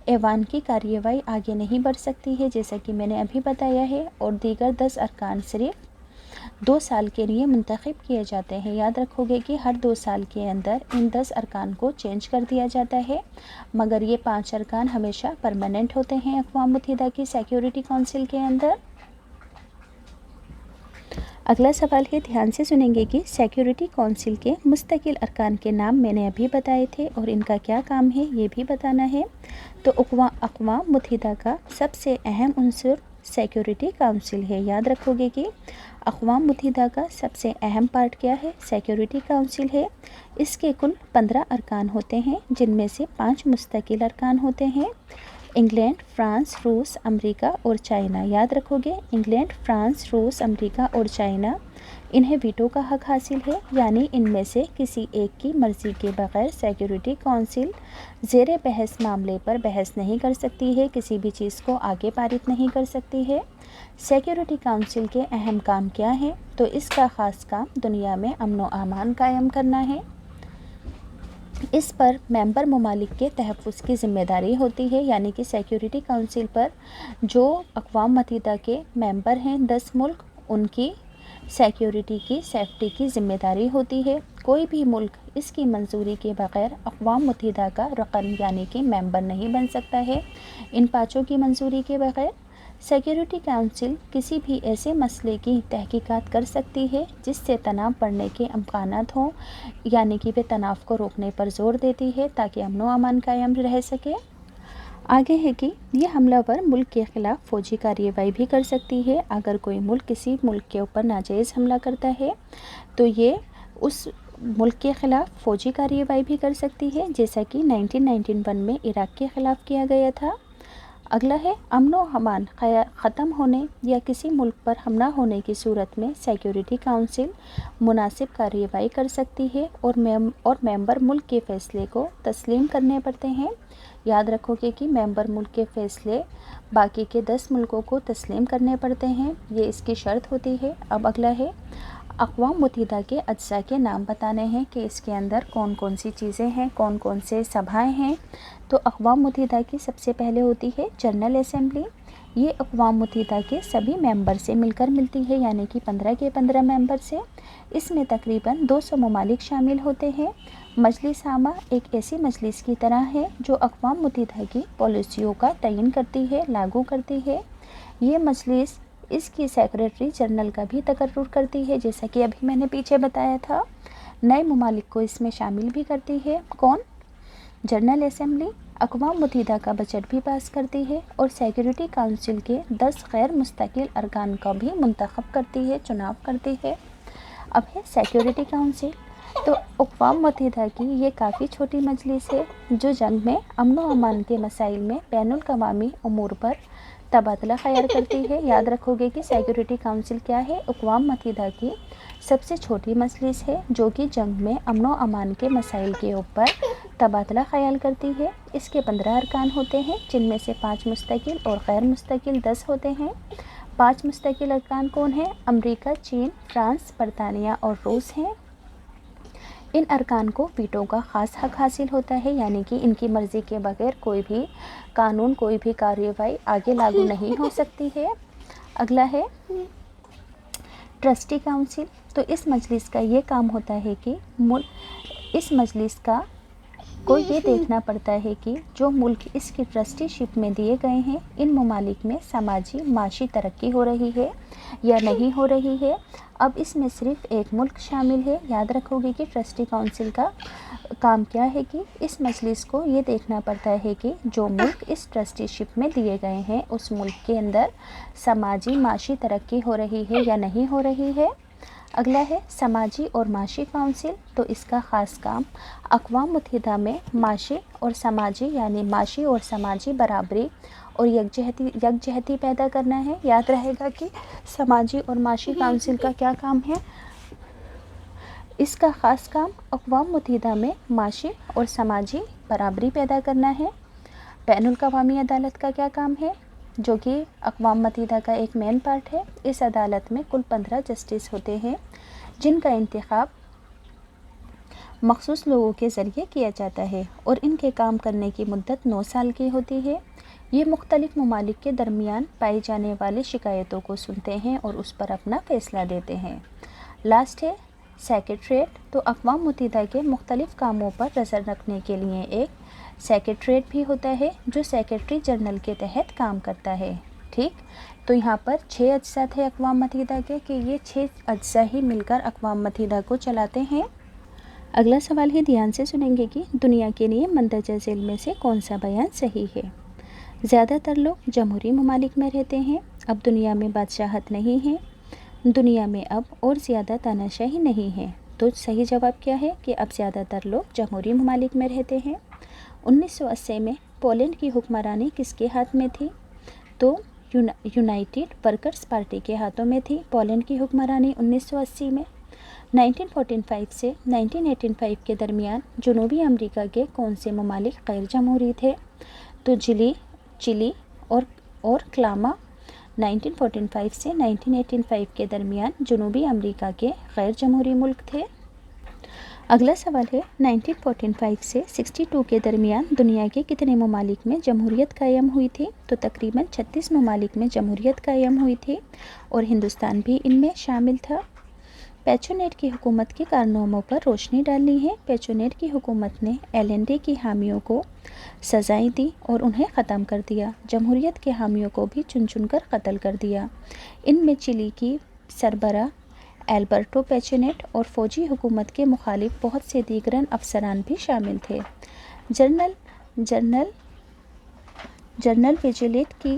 ऐवान की कार्यवाही आगे नहीं बढ़ सकती है, जैसा कि मैंने अभी बताया है। और दीगर 10 अरकान सिर्फ 2 साल के लिए मुंतखब किए जाते हैं। याद रखोगे कि हर 2 साल के अंदर इन 10 अरकान को चेंज कर दिया जाता है, मगर ये 5 अरकान हमेशा परमानेंट होते हैं अक़वाम मुत्तहिदा की सिक्योरिटी काउंसिल के अंदर। अगला सवाल है, ध्यान से सुनेंगे कि सिक्योरिटी काउंसिल के मुस्तकिल अरकान के नाम मैंने अभी बताए थे और इनका क्या काम है ये भी बताना है। तो अक़वाम मुत्तहिदा का सबसे अहम उन्सर सिक्योरिटी काउंसिल है। याद रखोगे कि अक़वाम मुत्तहिदा का सबसे अहम पार्ट क्या है, सिक्योरिटी काउंसिल है। इसके कुल 15 अरकान होते हैं जिनमें से 5 मुस्तकिल अरकान होते हैं, इंग्लैंड, फ्रांस, रूस, अमेरिका और चाइना। याद रखोगे, इंग्लैंड, फ्रांस, रूस, अमेरिका और चाइना, इन्हें वीटो का हक़ हासिल है, यानी इनमें से किसी एक की मर्ज़ी के बग़ैर सिक्योरिटी काउंसिल ज़ेर बहस मामले पर बहस नहीं कर सकती है, किसी भी चीज़ को आगे पारित नहीं कर सकती है। सिक्योरिटी काउंसिल के अहम काम क्या हैं, तो इसका ख़ास काम दुनिया में अमन व अमान कायम करना है। इस पर मेंबर ममालिक के तहफ़्फ़ुज़ की ज़िम्मेदारी होती है, यानी कि सिक्योरिटी काउंसिल पर जो अक़वाम मुत्तहिदा के मेंबर हैं 10 मुल्क, उनकी सिक्योरिटी की सेफ्टी की ज़िम्मेदारी होती है। कोई भी मुल्क इसकी मंजूरी के बग़ैर अक़वाम मुत्तहिदा का रकन यानी कि मेंबर नहीं बन सकता है, इन 5 की मंजूरी के बग़ैर। सिक्योरिटी काउंसिल किसी भी ऐसे मसले की तहकीकात कर सकती है जिससे तनाव बढ़ने के अमकानात हों, यानी कि वे तनाव को रोकने पर ज़ोर देती है ताकि अमन व अमान कायम रह सके। आगे है कि ये हमलावर मुल्क के ख़िलाफ़ फ़ौजी कार्यवाही भी कर सकती है। अगर कोई मुल्क किसी मुल्क के ऊपर नाजायज़ हमला करता है तो ये उस मुल्क के ख़िलाफ़ फ़ौजी कार्यवाही भी कर सकती है, जैसा कि 1991 में इराक़ के ख़िलाफ़ किया गया था। अगला है, अमन व अमान ख़त्म होने या किसी मुल्क पर हमला होने की सूरत में सिक्योरिटी काउंसिल मुनासिब कार्यवाही कर सकती है और मेंबर मुल्क के फ़ैसले को तस्लीम करने पड़ते हैं। याद रखोगे कि मेंबर मुल्क के फ़ैसले बाकी के 10 मुल्कों को तस्लीम करने पड़ते हैं, ये इसकी शर्त होती है। अब अगला है, अक़वाम मुत्तहिदा के अज्ज़ा के नाम बताने हैं कि इसके अंदर कौन कौन सी चीज़ें हैं, कौन कौन से सभाएं हैं। तो अक़वाम मुत्तहिदा की सबसे पहले होती है जनरल असेंबली। ये अक़वाम मुत्तहिदा के सभी मेंबर से मिलकर मिलती है, यानी कि 15 के 15 मेंबर से। इसमें तकरीबन 200 ममालिक शामिल होते हैं। मजलिस आमा एक ऐसी मजलिस की तरह है जो अक़वाम मुत्तहिदा की पॉलिसियों का तयन करती है, लागू करती है। یہ مجلس اس کی سیکریٹری جنرل کا بھی تقرر کرتی ہے، جیسا کہ ابھی میں نے پیچھے بتایا تھا۔ نئے ممالک کو اس میں شامل بھی کرتی ہے۔ کون؟ جنرل اسمبلی اقوام متحدہ کا بجٹ بھی پاس کرتی ہے اور سیکیورٹی کونسل کے 10 غیر مستقل ارکان کو بھی منتخب کرتی ہے، چناؤ کرتی ہے۔ اب ہے سیکیورٹی کونسل، تو اقوام متحدہ کی یہ کافی چھوٹی مجلس ہے جو جنگ میں امن و امان کے مسائل میں بین الاقوامی امور پر تبادلہ خیال کرتی ہے۔ یاد رکھو گے کہ سیکیورٹی کونسل کیا ہے؟ اقوام متحدہ کی سب سے چھوٹی مجلس ہے جو کہ جنگ میں امن و امان کے مسائل کے اوپر تبادلہ خیال کرتی ہے۔ اس کے 15 ارکان ہوتے ہیں، جن میں سے 5 مستقل اور غیر مستقل 10 ہوتے ہیں۔ 5 مستقل ارکان کون ہیں؟ امریکہ، چین، فرانس، برطانیہ اور روس ہیں۔ ان ارکان کو ویٹو کا خاص حق حاصل ہوتا ہے، یعنی کہ ان کی مرضی کے بغیر کوئی بھی قانون، کوئی بھی کارروائی آگے لاگو نہیں ہو سکتی ہے۔ اگلا ہے ٹرسٹی کونسل، تو اس مجلس کا یہ کام ہوتا ہے کہ اس مجلس کو یہ دیکھنا پڑتا ہے کہ جو ملک اس کی ٹرسٹی شپ میں دیے گئے ہیں، ان ممالک میں سماجی معاشی ترقی ہو رہی ہے یا نہیں ہو رہی ہے۔ اب اس میں صرف ایک ملک شامل ہے۔ یاد رکھو گے کہ ٹرسٹی کونسل کا کام کیا ہے کہ اس مجلس کو یہ دیکھنا پڑتا ہے کہ جو ملک اس ٹرسٹی شپ میں دیے گئے ہیں، اس ملک کے اندر سماجی معاشی ترقی ہو رہی ہے یا نہیں ہو رہی ہے۔ اگلا ہے سماجی اور معاشی کونسل، تو اس کا خاص کام اقوام متحدہ میں معاشی اور سماجی، یعنی معاشی اور سماجی برابری اور یکجہتی پیدا کرنا ہے۔ یاد رہے گا کہ سماجی اور معاشی کونسل کا کیا کام ہے؟ اس کا خاص کام اقوام متحدہ میں معاشی اور سماجی برابری پیدا کرنا ہے۔ بین الاقوامی عدالت کا کیا کام ہے؟ جو کہ اقوام متحدہ کا ایک مین پارٹ ہے۔ اس عدالت میں کل 15 جسٹس ہوتے ہیں، جن کا انتخاب مخصوص لوگوں کے ذریعے کیا جاتا ہے اور ان کے کام کرنے کی مدت 9 سال کی ہوتی ہے۔ یہ مختلف ممالک کے درمیان پائی جانے والی شکایتوں کو سنتے ہیں اور اس پر اپنا فیصلہ دیتے ہیں۔ لاسٹ ہے سیکریٹریٹ، تو اقوام متحدہ کے مختلف کاموں پر نظر رکھنے کے لیے ایک سیکریٹریٹ بھی ہوتا ہے جو سیکریٹری جنرل کے تحت کام کرتا ہے۔ ٹھیک، تو یہاں پر 6 اجزاء تھے اقوام متحدہ کے کہ یہ 6 اجزاء ہی مل کر اقوام متحدہ کو چلاتے ہیں۔ اگلا سوال ہے، دھیان سے سنیں گے کہ دنیا کے لیے مندرجہ ذیل میں سے کون سا بیان صحیح ہے؟ زیادہ تر لوگ جمہوری ممالک میں رہتے ہیں، اب دنیا میں بادشاہت نہیں ہے، دنیا میں اب اور زیادہ تاناشاہی نہیں ہے۔ تو صحیح جواب کیا ہے کہ اب زیادہ تر لوگ جمہوری ممالک میں رہتے ہیں۔ 1980 میں پولینڈ کی حکمرانی کس کے ہاتھ میں تھی؟ تو یونائٹڈ ورکرز پارٹی کے ہاتھوں میں تھی پولینڈ کی حکمرانی 1980 میں۔ 1945 سے 1985 کے درمیان جنوبی امریکہ کے کون سے ممالک غیر جمہوری تھے؟ تو چلی اور کلاما 1945 سے 1985 کے درمیان جنوبی امریکہ کے غیر جمہوری ملک تھے۔ اگلا سوال ہے 1945 سے 62 کے درمیان دنیا کے کتنے ممالک میں جمہوریت قائم ہوئی تھی؟ تو تقریباً 36 ممالک میں جمہوریت قائم ہوئی تھی اور ہندوستان بھی ان میں شامل تھا۔ پیچونیٹ کی حکومت کے کارناموں پر روشنی ڈالنی ہے۔ پیچونیٹ کی حکومت نے LND کی حامیوں کو سزائیں دی اور انہیں ختم کر دیا، جمہوریت کے حامیوں کو بھی چن کر قتل کر دیا۔ ان میں چلی کی سربراہ البرٹو پیچونیٹ اور فوجی حکومت کے مخالف بہت سے دیگر افسران بھی شامل تھے۔ جنرل ویجیلیٹ کی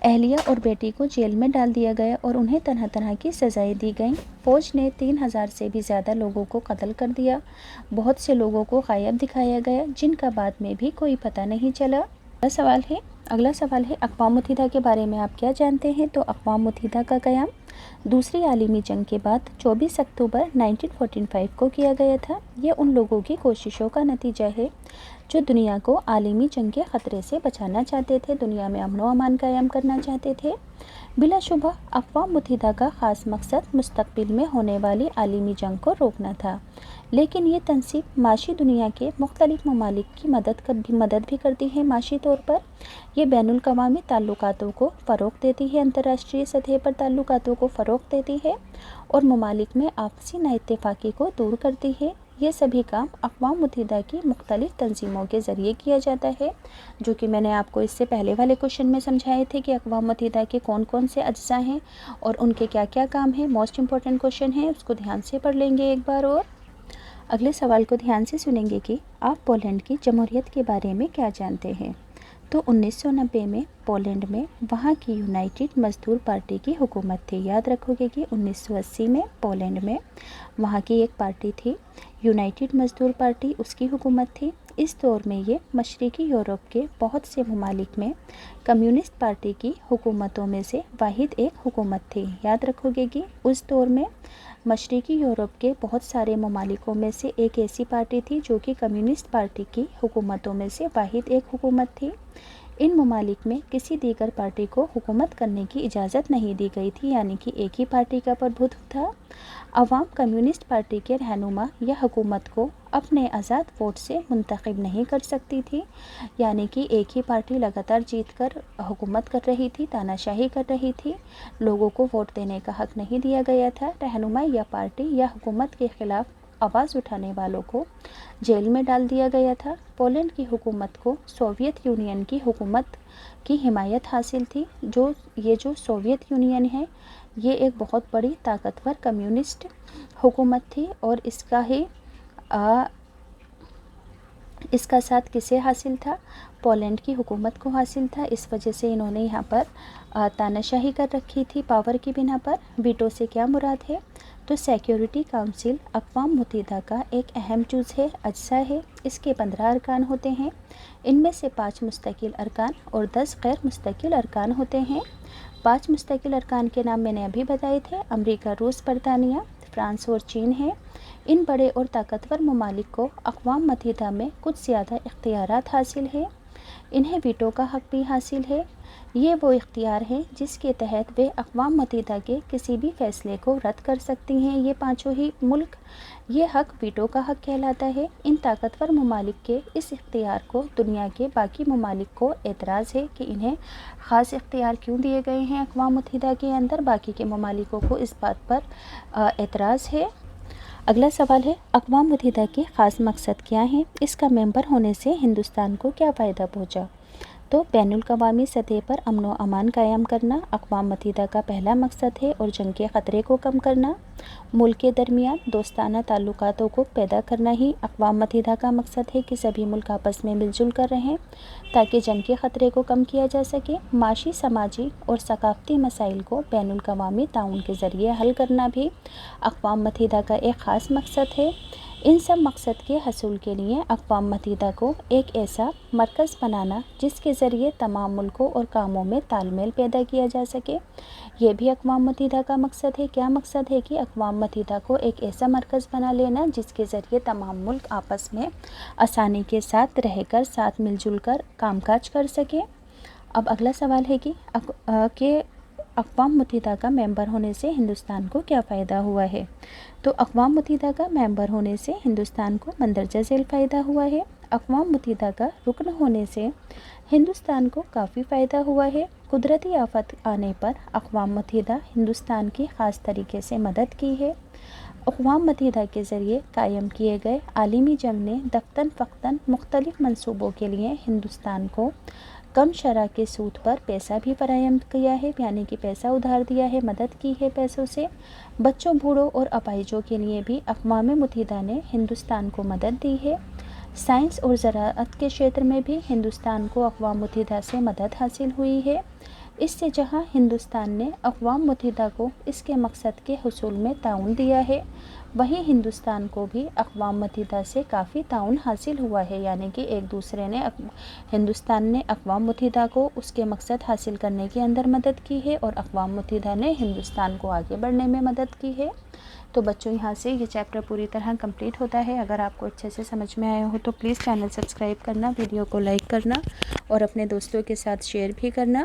اہلیہ اور بیٹی کو جیل میں ڈال دیا گیا اور انہیں طرح طرح کی سزائیں دی گئیں۔ فوج نے 3000 سے بھی زیادہ لوگوں کو قتل کر دیا، بہت سے لوگوں کو غائب دکھایا گیا جن کا بعد میں بھی کوئی پتہ نہیں چلا۔ اگلا سوال ہے اقوام متحدہ کے بارے میں آپ کیا جانتے ہیں؟ تو اقوام متحدہ کا قیام دوسری عالمی جنگ کے بعد 24 اکتوبر 1945 کو کیا گیا تھا۔ یہ ان لوگوں کی کوششوں کا نتیجہ ہے جو دنیا کو عالمی جنگ کے خطرے سے بچانا چاہتے تھے، دنیا میں امن و امان قائم کرنا چاہتے تھے۔ بلا شبہ اقوام متحدہ کا خاص مقصد مستقبل میں ہونے والی عالمی جنگ کو روکنا تھا، لیکن یہ تنظیم معاشی دنیا کے مختلف ممالک کی مدد بھی کرتی ہے۔ معاشی طور پر یہ بین الاقوامی تعلقاتوں کو فروغ دیتی ہے، انترراشٹریہ سطح پر تعلقاتوں کو فروغ دیتی ہے اور ممالک میں آپسی نا اتفاقی کو دور کرتی ہے۔ یہ سبھی کام اقوام متحدہ کی مختلف تنظیموں کے ذریعے کیا جاتا ہے، جو کہ میں نے آپ کو اس سے پہلے والے کوشچن میں سمجھائے تھے کہ اقوام متحدہ کے کون کون سے اجزاء ہیں اور ان کے کیا کیا کام ہیں۔ موسٹ امپورٹنٹ کوشچن ہے، اس کو دھیان سے پڑھ لیں گے ایک بار اور۔ اگلے سوال کو دھیان سے سنیں گے کہ آپ پولینڈ کی جمہوریت کے بارے میں کیا جانتے ہیں؟ تو 1990 میں پولینڈ میں وہاں کی یونائٹڈ مزدور پارٹی کی حکومت تھی۔ یاد رکھو گے کہ 1980 میں پولینڈ میں وہاں کی ایک پارٹی تھی، یونائٹڈ مزدور پارٹی، اس کی حکومت تھی۔ اس دور میں یہ مشرقی یورپ کے بہت سے ممالک میں کمیونسٹ پارٹی کی حکومتوں میں سے واحد ایک حکومت تھی۔ یاد رکھو گے کہ اس دور میں مشرقی یورپ کے بہت سارے ممالکوں میں سے ایک ایسی پارٹی تھی جو کہ کمیونسٹ پارٹی کی حکومتوں میں سے واحد ایک حکومت تھی۔ ان ممالک میں کسی دیگر پارٹی کو حکومت کرنے کی اجازت نہیں دی گئی تھی، یعنی کہ ایک ہی پارٹی کا پربھوتو تھا۔ عوام کمیونسٹ پارٹی کے رہنما یا حکومت کو اپنے آزاد ووٹ سے منتخب نہیں کر سکتی تھی، یعنی کہ ایک ہی پارٹی لگاتار جیت کر حکومت کر رہی تھی، تاناشاہی کر رہی تھی، لوگوں کو ووٹ دینے کا حق نہیں دیا گیا تھا۔ رہنما یا پارٹی یا حکومت کے خلاف آواز اٹھانے والوں کو جیل میں ڈال دیا گیا تھا۔ پولینڈ کی حکومت کو سوویت یونین کی حکومت کی حمایت حاصل تھی۔ یہ جو سوویت یونین ہے یہ ایک بہت بڑی طاقتور کمیونسٹ حکومت تھی، اور اس کا ساتھ کسے حاصل تھا؟ پولینڈ کی حکومت کو حاصل تھا۔ اس وجہ سے انہوں نے یہاں پر تاناشاہی کر رکھی تھی پاور کی بنا پر۔ ویٹو سے کیا مراد ہے؟ تو سیکیورٹی کونسل اقوام متحدہ کا ایک اہم جز ہے، اجزاء ہے۔ اس کے 15 ارکان ہوتے ہیں، ان میں سے 5 مستقل ارکان اور 10 غیر مستقل ارکان ہوتے ہیں۔ 5 مستقل ارکان کے نام میں نے ابھی بتائے تھے، امریکہ، روس، برطانیہ، فرانس اور چین ہیں۔ ان بڑے اور طاقتور ممالک کو اقوام متحدہ میں کچھ زیادہ اختیارات حاصل ہیں، انہیں ویٹو کا حق بھی حاصل ہے۔ یہ وہ اختیار ہیں جس کے تحت وہ اقوام متحدہ کے کسی بھی فیصلے کو رد کر سکتی ہیں، یہ پانچوں ہی ملک۔ یہ حق ویٹو کا حق کہلاتا ہے۔ ان طاقتور ممالک کے اس اختیار کو دنیا کے باقی ممالک کو اعتراض ہے کہ انہیں خاص اختیار کیوں دیے گئے ہیں اقوام متحدہ کے اندر، باقی کے ممالکوں کو اس بات پر اعتراض ہے۔ اگلا سوال ہے، اقوام متحدہ کے خاص مقصد کیا ہیں؟ اس کا ممبر ہونے سے ہندوستان کو کیا فائدہ پہنچا؟ تو بین الاقوامی سطح پر امن و امان قائم کرنا اقوام متحدہ کا پہلا مقصد ہے، اور جنگ کے خطرے کو کم کرنا، ملک کے درمیان دوستانہ تعلقاتوں کو پیدا کرنا ہی اقوام متحدہ کا مقصد ہے کہ سبھی ملک آپس میں مل جل کر رہیں تاکہ جنگ کے خطرے کو کم کیا جا سکے۔ معاشی، سماجی اور ثقافتی مسائل کو بین الاقوامی تعاون کے ذریعے حل کرنا بھی اقوام متحدہ کا ایک خاص مقصد ہے۔ ان سب مقصد کے حصول کے لیے اقوام متحدہ کو ایک ایسا مرکز بنانا جس کے ذریعے تمام ملکوں اور کاموں میں تال میل پیدا کیا جا سکے، یہ بھی اقوام متحدہ کا مقصد ہے۔ کیا مقصد ہے کہ اقوام متحدہ کو ایک ایسا مرکز بنا لینا جس کے ذریعے تمام ملک آپس میں آسانی کے ساتھ رہ کر، ساتھ مل جل کر کام کاج کر سکیں۔ اب اگلا سوال ہے کہ اقوام متحدہ کا ممبر ہونے سے ہندوستان کو کیا فائدہ ہوا ہے؟ تو اقوام متحدہ کا ممبر ہونے سے ہندوستان کو مندرجہ ذیل فائدہ ہوا ہے۔ اقوام متحدہ کا رکن ہونے سے ہندوستان کو کافی فائدہ ہوا ہے۔ قدرتی آفت آنے پر اقوام متحدہ ہندوستان کی خاص طریقے سے مدد کی ہے۔ اقوام متحدہ کے ذریعے قائم کیے گئے عالمی جنگ نے دفتن فقتاً مختلف منصوبوں کے لیے ہندوستان کو کم شرح کے سود پر پیسہ بھی فراہم کیا ہے، یعنی کہ پیسہ ادھار دیا ہے، مدد کی ہے پیسوں سے۔ بچوں، بوڑھوں اور اپاہجوں کے لیے بھی اقوام متحدہ نے ہندوستان کو مدد دی ہے۔ سائنس اور زراعت کے شعبے میں بھی ہندوستان کو اقوام متحدہ سے مدد حاصل ہوئی ہے۔ اس سے جہاں ہندوستان نے اقوام متحدہ کو اس کے مقصد کے حصول میں تعاون دیا ہے، وہیں ہندوستان کو بھی اقوام متحدہ سے کافی تعاون حاصل ہوا ہے، یعنی کہ ہندوستان نے اقوام متحدہ کو اس کے مقصد حاصل کرنے کے اندر مدد کی ہے، اور اقوام متحدہ نے ہندوستان کو آگے بڑھنے میں مدد کی ہے۔ تو بچوں، یہاں سے یہ چیپٹر پوری طرح کمپلیٹ ہوتا ہے۔ اگر آپ کو اچھے سے سمجھ میں آیا ہو تو پلیز چینل سبسکرائب کرنا، ویڈیو کو لائک کرنا اور اپنے دوستوں کے ساتھ شیئر بھی کرنا۔